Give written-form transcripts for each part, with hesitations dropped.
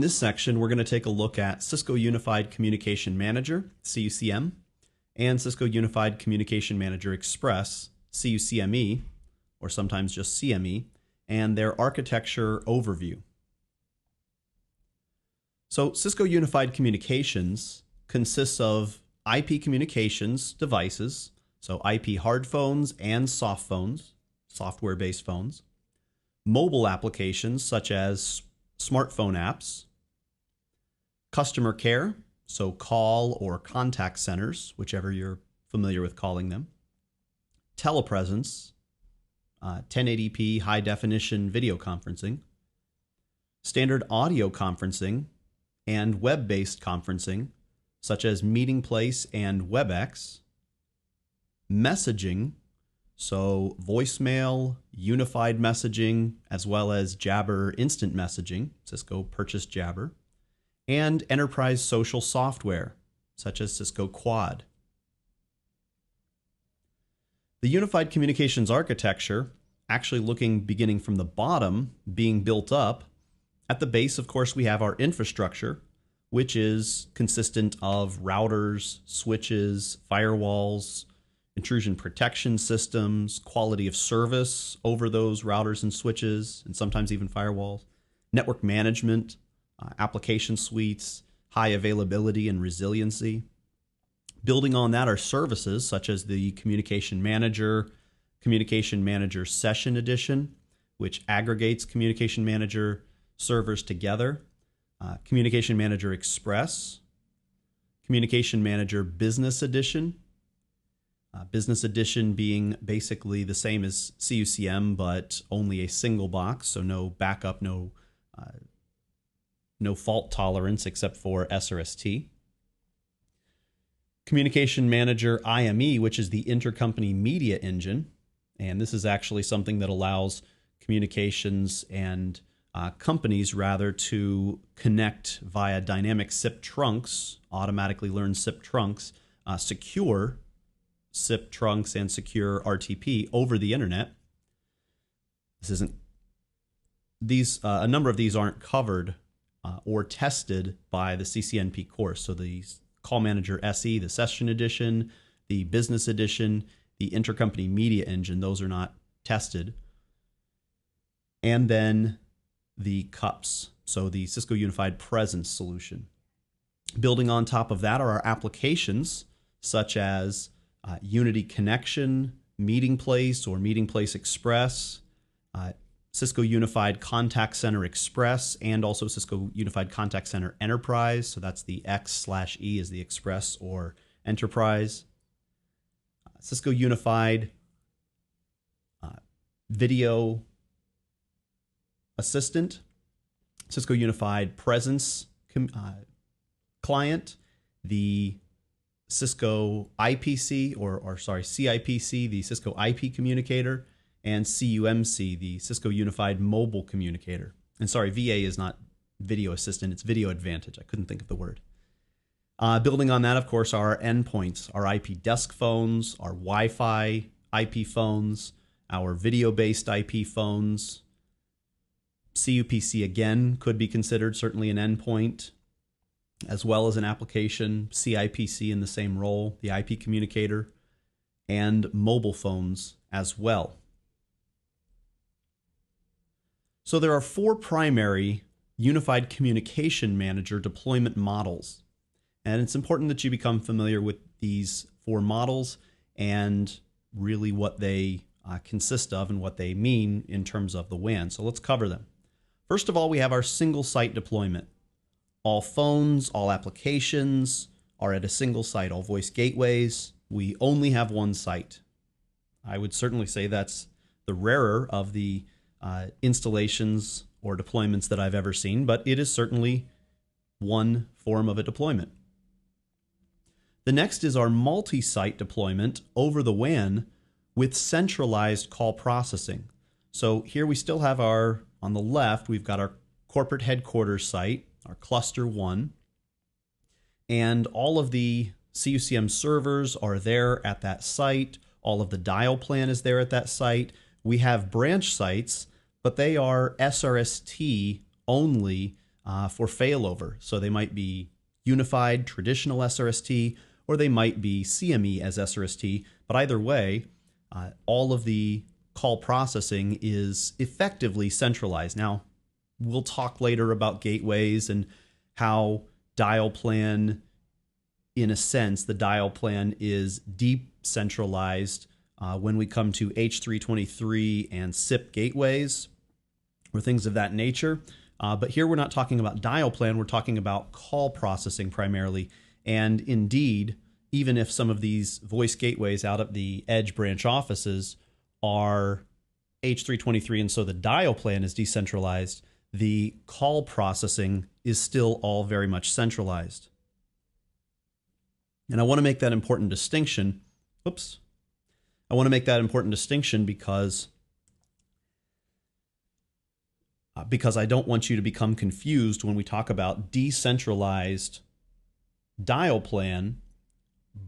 this section, we're going to take a look at Cisco Unified Communication Manager, CUCM, and Cisco Unified Communication Manager Express, CUCME, or sometimes just CME, and their architecture overview. So Cisco Unified Communications consists of IP communications devices, so IP hard phones and soft phones, software-based phones, mobile applications such as smartphone apps, customer care, so call or contact centers, whichever you're familiar with calling them, telepresence, 1080p high definition video conferencing, standard audio conferencing, and web-based conferencing, such as Meeting Place and WebEx, messaging, so voicemail, unified messaging, as well as Jabber instant messaging, Cisco purchased Jabber, and enterprise social software, such as Cisco Quad. The Unified Communications Architecture, actually beginning from the bottom, being built up, at the base, of course, we have our infrastructure, which is consistent of routers, switches, firewalls, intrusion protection systems, quality of service over those routers and switches, and sometimes even firewalls, network management, application suites, high availability and resiliency. Building on that are services such as the Communication Manager Session Edition, which aggregates Communication Manager servers together, Communication Manager Express, Communication Manager Business Edition, Business Edition being basically the same as CUCM, but only a single box, so no backup, no fault tolerance except for SRST. Communication Manager IME, which is the Intercompany Media Engine, and this is actually something that allows communications and companies rather to connect via dynamic SIP trunks, automatically learned SIP trunks, secure SIP trunks and secure RTP over the internet. A number of these aren't covered or tested by the CCNP course. So the Call Manager SE, the Session Edition, the Business Edition, the Intercompany Media Engine, those are not tested. And then the CUPS, so the Cisco Unified Presence solution. Building on top of that are our applications such as Unity Connection, Meeting Place or Meeting Place Express, Cisco Unified Contact Center Express, and also Cisco Unified Contact Center Enterprise. So that's the X/E is the Express or Enterprise. Cisco Unified Video Assistant, Cisco Unified Presence Client, the Cisco IPC, CIPC, the Cisco IP Communicator, and CUMC, the Cisco Unified Mobile Communicator. And sorry, VA is not Video Assistant, it's Video Advantage. I couldn't think of the word. Building on that, of course, are our endpoints, our IP desk phones, our Wi-Fi IP phones, our video-based IP phones. CUPC, again, could be considered certainly an endpoint, as well as an application, CIPC in the same role, the IP communicator, and mobile phones as well. So there are four primary Unified Communication Manager deployment models. And it's important that you become familiar with these four models and really what they consist of and what they mean in terms of the WAN. So let's cover them. First of all, we have our single site deployment. All phones, all applications are at a single site, all voice gateways. We only have one site. I would certainly say that's the rarer of the installations or deployments that I've ever seen, but it is certainly one form of a deployment. The next is our multi-site deployment over the WAN with centralized call processing. So here we still have on the left, we've got our corporate headquarters site, our cluster 1, and all of the CUCM servers are there at that site. All of the dial plan is there at that site. We have branch sites, but they are SRST only for failover. So they might be unified traditional SRST, or they might be CME as SRST. But either way, all of the call processing is effectively centralized. Now, we'll talk later about gateways and how dial plan, in a sense, the dial plan is decentralized when we come to H323 and SIP gateways or things of that nature. But here we're not talking about dial plan, we're talking about call processing primarily. And indeed, even if some of these voice gateways out at the edge branch offices are H323 and so the dial plan is decentralized, the call processing is still all very much centralized. And I want to make that important distinction. Oops. I want to make that important distinction because I don't want you to become confused when we talk about decentralized dial plan,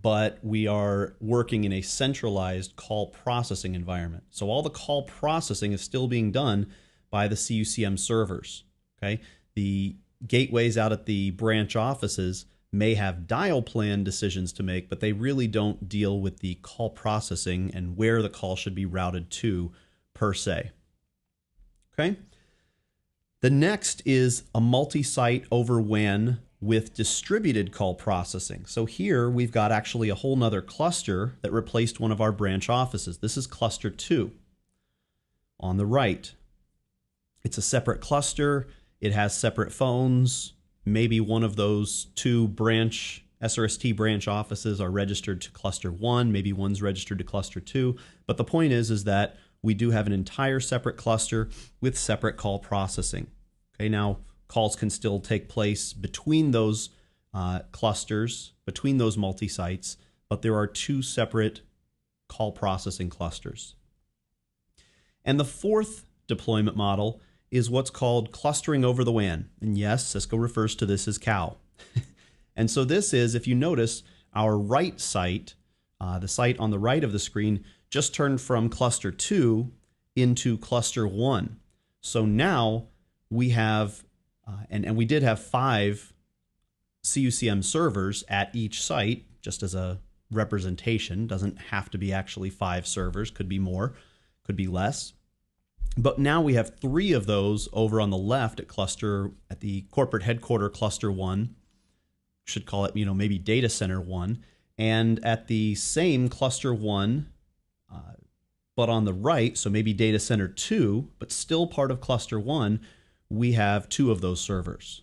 but we are working in a centralized call processing environment. So all the call processing is still being done by the CUCM servers. Okay, the gateways out at the branch offices may have dial plan decisions to make, but they really don't deal with the call processing and where the call should be routed to per se. Okay. The next is a multi-site over WAN with distributed call processing. So here we've got actually a whole nother cluster that replaced one of our branch offices. This is cluster 2 on the right. It's a separate cluster. It has separate phones. Maybe one of those 2 branch SRST branch offices are registered to cluster 1. Maybe one's registered to cluster 2. But the point is that we do have an entire separate cluster with separate call processing. Okay, now calls can still take place between those clusters, between those multi-sites, but there are 2 separate call processing clusters. And the fourth deployment model is what's called clustering over the WAN. And yes, Cisco refers to this as COW. And so this is, if you notice, our right site, the site on the right of the screen, just turned from cluster 2 into cluster 1. So now we have, and we did have 5 CUCM servers at each site, just as a representation. Doesn't have to be actually 5 servers, could be more, could be less. But now we have 3 of those over on the left at the corporate headquarter cluster 1. Should call it, maybe data center 1. And at the same cluster 1, but on the right, so maybe data center 2, but still part of cluster 1, we have 2 of those servers.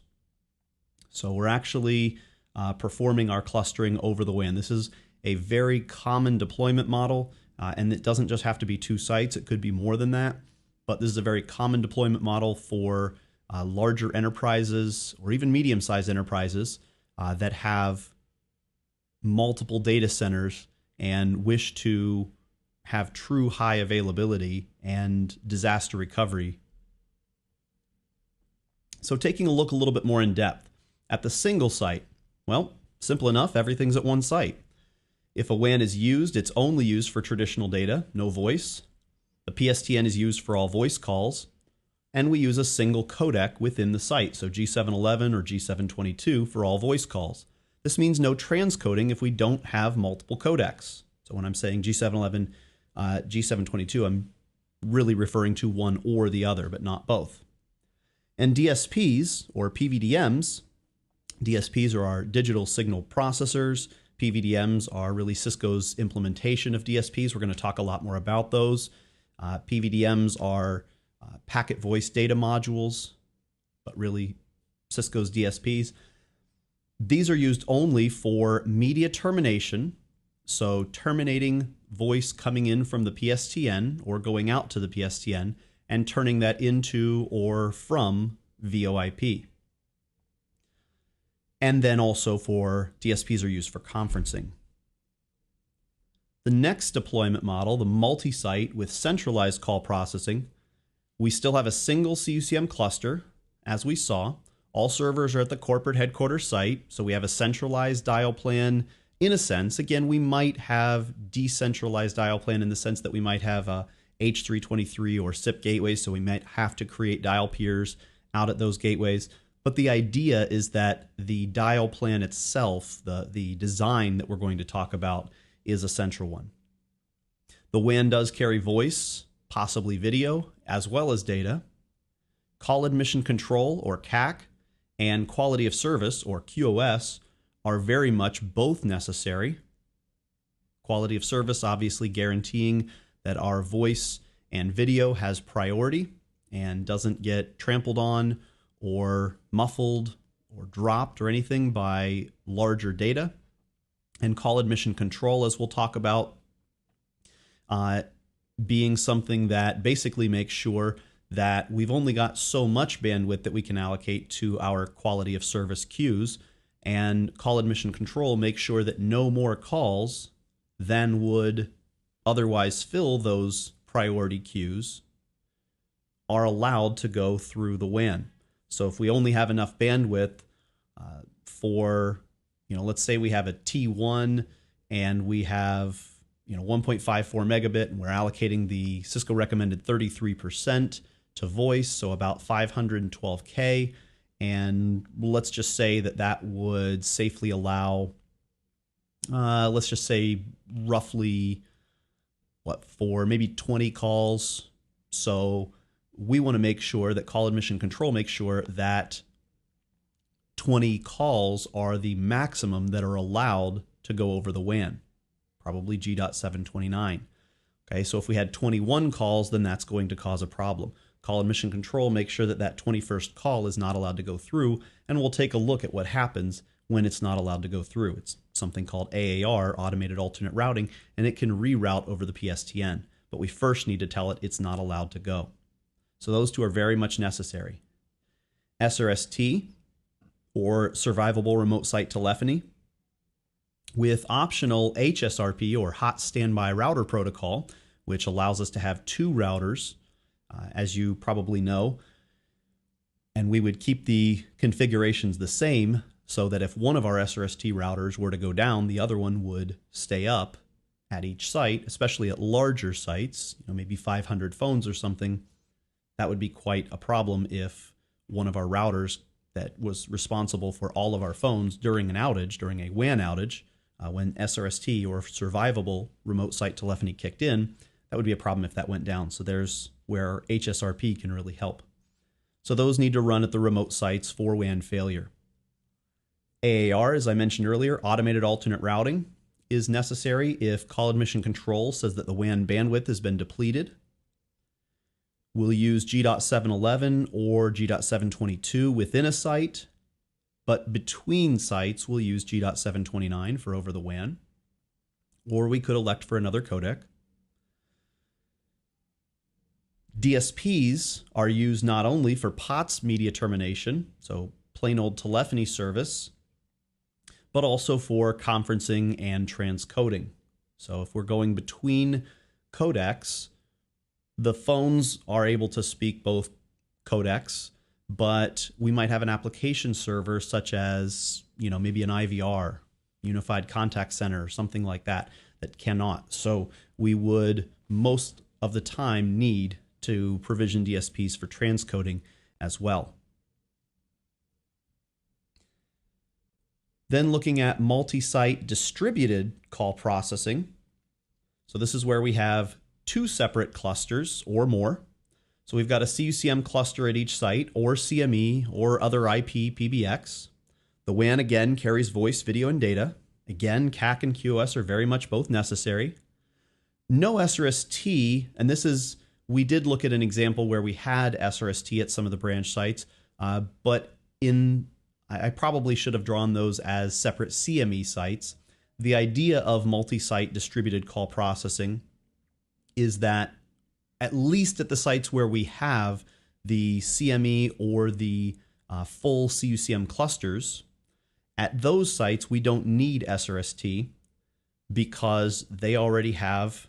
So we're actually performing our clustering over the WAN. This is a very common deployment model, and it doesn't just have to be 2 sites. It could be more than that. But this is a very common deployment model for larger enterprises or even medium-sized enterprises that have multiple data centers and wish to have true high availability and disaster recovery. So taking a look a little bit more in depth at the single site, well, simple enough, everything's at one site. If a WAN is used, it's only used for traditional data, no voice. The PSTN is used for all voice calls, and we use a single codec within the site, so G711 or G722 for all voice calls. This means no transcoding if we don't have multiple codecs. So when I'm saying G711, G722, I'm really referring to one or the other, but not both. And DSPs, or PVDMs, DSPs are our digital signal processors. PVDMs are really Cisco's implementation of DSPs. We're going to talk a lot more about those. PVDMs are packet voice data modules, but really Cisco's DSPs. These are used only for media termination, so terminating voice coming in from the PSTN or going out to the PSTN and turning that into or from VoIP. And then also for DSPs are used for conferencing. The next deployment model, the multi-site with centralized call processing, we still have a single CUCM cluster, as we saw. All servers are at the corporate headquarters site, so we have a centralized dial plan in a sense. Again, we might have decentralized dial plan in the sense that we might have a H323 or SIP gateways, so we might have to create dial peers out at those gateways. But the idea is that the dial plan itself, the design that we're going to talk about, is a central one. The WAN does carry voice, possibly video, as well as data. Call admission control, or CAC, and quality of service, or QoS, are very much both necessary. Quality of service obviously guaranteeing that our voice and video has priority and doesn't get trampled on or muffled or dropped or anything by larger data. And call admission control, as we'll talk about, being something that basically makes sure that we've only got so much bandwidth that we can allocate to our quality of service queues, and call admission control makes sure that no more calls than would otherwise fill those priority queues are allowed to go through the WAN. So if we only have enough bandwidth for, let's say we have a T1 and we have 1.54 megabit, and we're allocating the Cisco recommended 33% to voice, so about 512K. And let's just say that would safely allow, let's just say roughly, for maybe 20 calls. So we want to make sure that call admission control makes sure that 20 calls are the maximum that are allowed to go over the WAN, probably G.729. Okay, so if we had 21 calls, then that's going to cause a problem. Call admission control makes sure that 21st call is not allowed to go through, and we'll take a look at what happens when it's not allowed to go through. It's something called AAR, Automated Alternate Routing, and it can reroute over the PSTN. But we first need to tell it it's not allowed to go. So those two are very much necessary. SRST, or Survivable Remote Site Telephony, with optional HSRP, or Hot Standby Router Protocol, which allows us to have two routers, as you probably know. And we would keep the configurations the same, so that if one of our SRST routers were to go down, the other one would stay up at each site, especially at larger sites, maybe 500 phones or something. That would be quite a problem if one of our routers that was responsible for all of our phones during an outage, during a WAN outage, when SRST, or Survivable Remote Site Telephony, kicked in, that would be a problem if that went down. So there's where HSRP can really help. So those need to run at the remote sites for WAN failure. AAR, as I mentioned earlier, Automated Alternate Routing, is necessary if call admission control says that the WAN bandwidth has been depleted. We'll use G.711 or G.722 within a site, but between sites we'll use G.729 for over the WAN, or we could elect for another codec. DSPs are used not only for POTS media termination, so plain old telephony service, but also for conferencing and transcoding. So if we're going between codecs, the phones are able to speak both codecs, but we might have an application server such as, maybe an IVR, Unified Contact Center, or something like that, that cannot. So we would most of the time need to provision DSPs for transcoding as well. Then looking at multi-site distributed call processing. So this is where we have two separate clusters or more. So we've got a CUCM cluster at each site, or CME, or other IP PBX. The WAN again carries voice, video, and data. Again, CAC and QoS are very much both necessary. No SRST, and we did look at an example where we had SRST at some of the branch sites, but I probably should have drawn those as separate CME sites. The idea of multi-site distributed call processing is that at least at the sites where we have the CME or the full CUCM clusters, at those sites we don't need SRST because they already have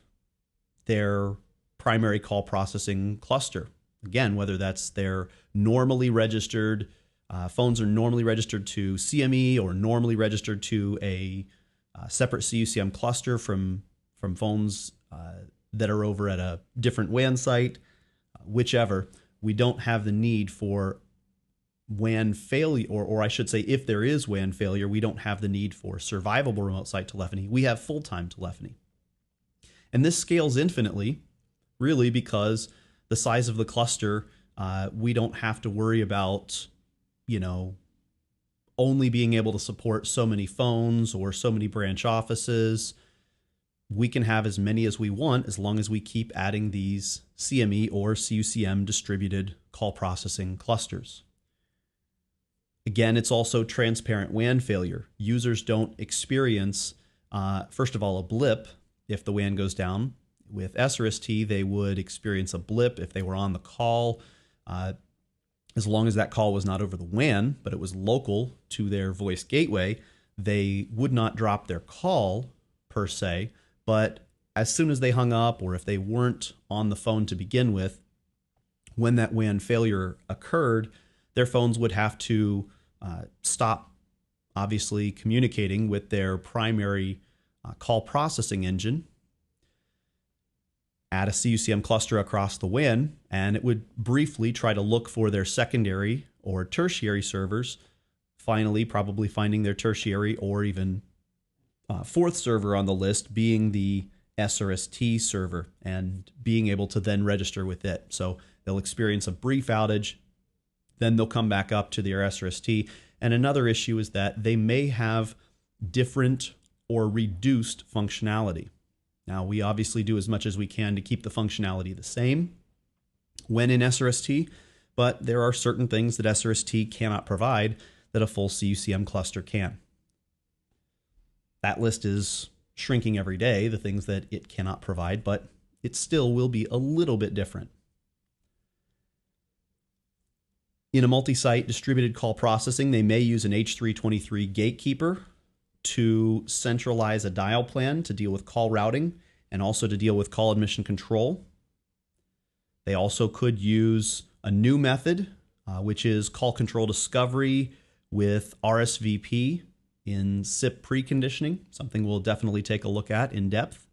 their primary call processing cluster. Again, whether that's their normally registered phones are normally registered to CME or normally registered to a separate CUCM cluster from phones that are over at a different WAN site, whichever, we don't have the need for WAN failure, or I should say, if there is WAN failure, we don't have the need for survivable remote site telephony. We have full-time telephony. And this scales infinitely, really, because the size of the cluster, we don't have to worry about, only being able to support so many phones or so many branch offices. We can have as many as we want as long as we keep adding these CME or CUCM distributed call processing clusters. Again, it's also transparent WAN failure. Users don't experience, first of all, a blip if the WAN goes down. With SRST, they would experience a blip if they were on the call, as long as that call was not over the WAN, but it was local to their voice gateway. They would not drop their call per se, but as soon as they hung up, or if they weren't on the phone to begin with, when that WAN failure occurred, their phones would have to stop, obviously, communicating with their primary call processing engine, add a CUCM cluster across the WAN, and it would briefly try to look for their secondary or tertiary servers, finally probably finding their tertiary or even fourth server on the list being the SRST server, and being able to then register with it. So they'll experience a brief outage, then they'll come back up to their SRST. And another issue is that they may have different or reduced functionality. Now, we obviously do as much as we can to keep the functionality the same when in SRST, but there are certain things that SRST cannot provide that a full CUCM cluster can. That list is shrinking every day, the things that it cannot provide, but it still will be a little bit different. In a multi-site distributed call processing, they may use an H323 gatekeeper to centralize a dial plan to deal with call routing and also to deal with call admission control. They also could use a new method, which is call control discovery with RSVP in SIP preconditioning, something we'll definitely take a look at in depth.